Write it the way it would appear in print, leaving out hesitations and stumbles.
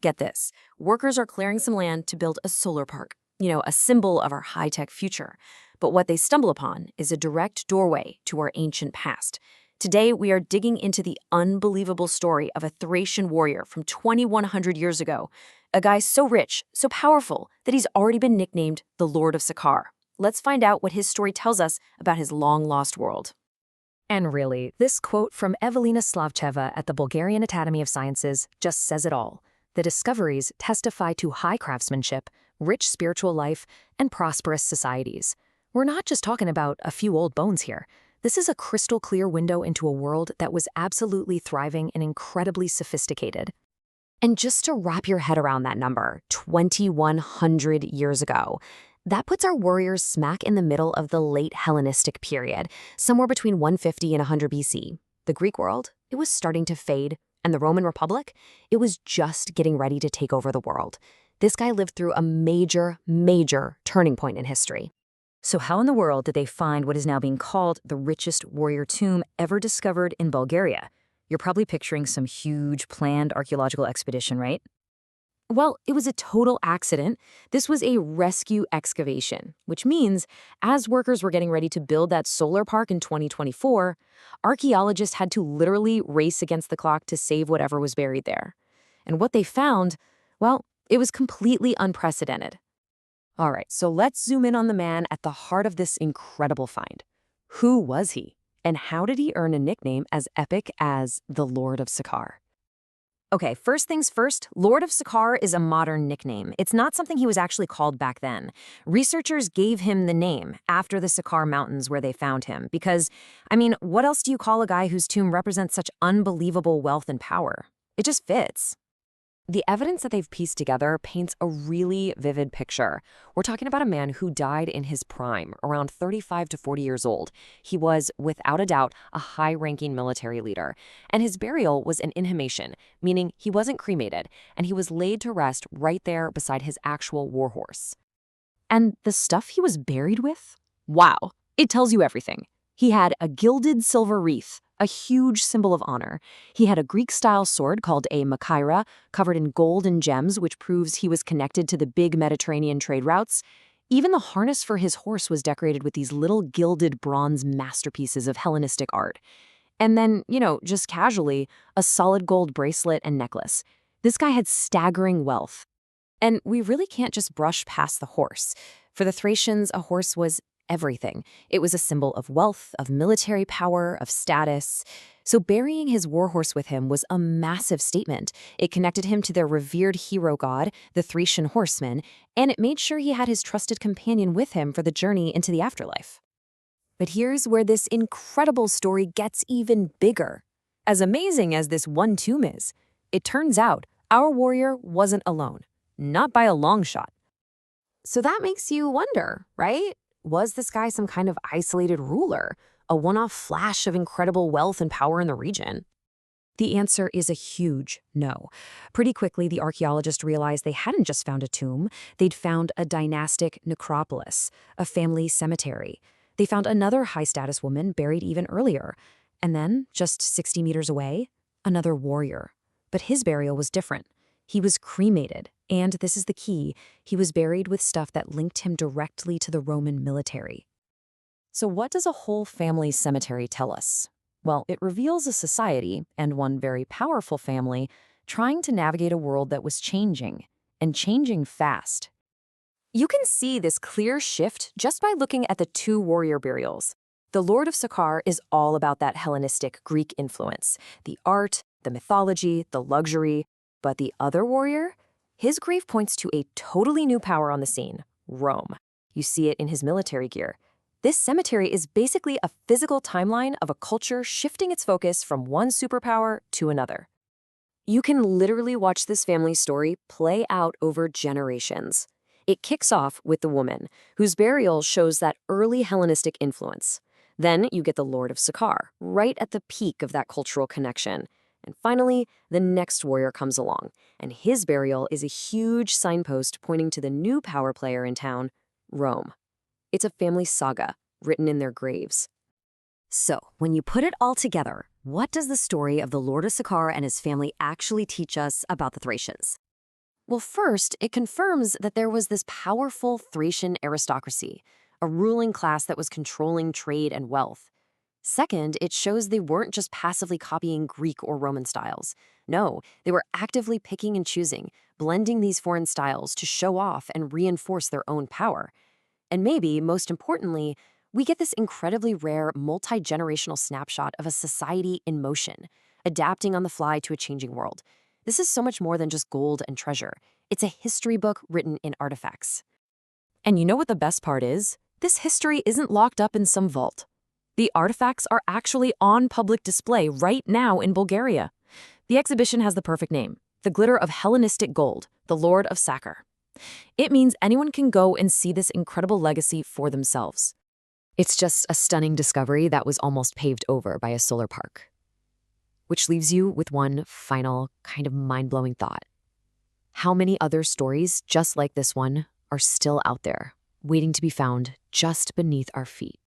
Get this. Workers are clearing some land to build a solar park, a symbol of our high-tech future. But what they stumble upon is a direct doorway to our ancient past. Today, we are digging into the unbelievable story of a Thracian warrior from 2,100 years ago, a guy so rich, so powerful, that he's already been nicknamed the Lord of Sakar. Let's find out what his story tells us about his long-lost world. And really, this quote from Evelina Slavcheva at the Bulgarian Academy of Sciences just says it all. The discoveries testify to high craftsmanship, rich spiritual life, and prosperous societies. We're not just talking about a few old bones here. This is a crystal-clear window into a world that was absolutely thriving and incredibly sophisticated. And just to wrap your head around that number, 2,100 years ago, that puts our warriors smack in the middle of the Late Hellenistic period, somewhere between 150 and 100 BC. The Greek world, it was starting to fade, and the Roman Republic, it was just getting ready to take over the world. This guy lived through a major, major turning point in history. So how in the world did they find what is now being called the richest warrior tomb ever discovered in Bulgaria? You're probably picturing some huge planned archaeological expedition, right? Well, it was a total accident. This was a rescue excavation, which means as workers were getting ready to build that solar park in 2024, archaeologists had to literally race against the clock to save whatever was buried there. And what they found, well, it was completely unprecedented. All right, so let's zoom in on the man at the heart of this incredible find. Who was he? And how did he earn a nickname as epic as the Lord of Sakar? Okay, first things first, Lord of Sakar is a modern nickname. It's not something he was actually called back then. Researchers gave him the name after the Sakar Mountains where they found him because, what else do you call a guy whose tomb represents such unbelievable wealth and power? It just fits. The evidence that they've pieced together paints a really vivid picture. We're talking about a man who died in his prime, around 35 to 40 years old. He was, without a doubt, a high-ranking military leader. And his burial was an inhumation, meaning he wasn't cremated, and he was laid to rest right there beside his actual warhorse. And the stuff he was buried with? Wow, it tells you everything. He had a gilded silver wreath, a huge symbol of honor. He had a Greek-style sword called a makhaira, covered in gold and gems, which proves he was connected to the big Mediterranean trade routes. Even the harness for his horse was decorated with these little gilded bronze masterpieces of Hellenistic art. And then, just casually, a solid gold bracelet and necklace. This guy had staggering wealth. And we really can't just brush past the horse. For the Thracians, a horse was everything. It was a symbol of wealth, of military power, of status. So burying his warhorse with him was a massive statement. It connected him to their revered hero god, the Thracian horseman, and it made sure he had his trusted companion with him for the journey into the afterlife. But here's where this incredible story gets even bigger. As amazing as this one tomb is, it turns out our warrior wasn't alone. Not by a long shot. So that makes you wonder, right? Was this guy some kind of isolated ruler, a one-off flash of incredible wealth and power in the region? The answer is a huge no. Pretty quickly, the archaeologists realized they hadn't just found a tomb, they'd found a dynastic necropolis, a family cemetery. They found another high-status woman buried even earlier. And then, just 60 meters away, another warrior. But his burial was different. He was cremated, and this is the key, he was buried with stuff that linked him directly to the Roman military. So what does a whole family cemetery tell us? Well, it reveals a society, and one very powerful family, trying to navigate a world that was changing, and changing fast. You can see this clear shift just by looking at the two warrior burials. The Lord of Sakar is all about that Hellenistic Greek influence, the art, the mythology, the luxury. But the other warrior? His grave points to a totally new power on the scene, Rome. You see it in his military gear. This cemetery is basically a physical timeline of a culture shifting its focus from one superpower to another. You can literally watch this family story play out over generations. It kicks off with the woman, whose burial shows that early Hellenistic influence. Then you get the Lord of Sakar, right at the peak of that cultural connection. And finally, the next warrior comes along, and his burial is a huge signpost pointing to the new power player in town, Rome. It's a family saga written in their graves. So, when you put it all together, what does the story of the Lord of Sakar and his family actually teach us about the Thracians? Well, first, it confirms that there was this powerful Thracian aristocracy, a ruling class that was controlling trade and wealth. Second, it shows they weren't just passively copying Greek or Roman styles. No, they were actively picking and choosing, blending these foreign styles to show off and reinforce their own power. And maybe, most importantly, we get this incredibly rare multi-generational snapshot of a society in motion, adapting on the fly to a changing world. This is so much more than just gold and treasure. It's a history book written in artifacts. And you know what the best part is? This history isn't locked up in some vault. The artifacts are actually on public display right now in Bulgaria. The exhibition has the perfect name, The Glitter of Hellenistic Gold, the Lord of Sakar. It means anyone can go and see this incredible legacy for themselves. It's just a stunning discovery that was almost paved over by a solar park. Which leaves you with one final kind of mind-blowing thought. How many other stories just like this one are still out there, waiting to be found just beneath our feet?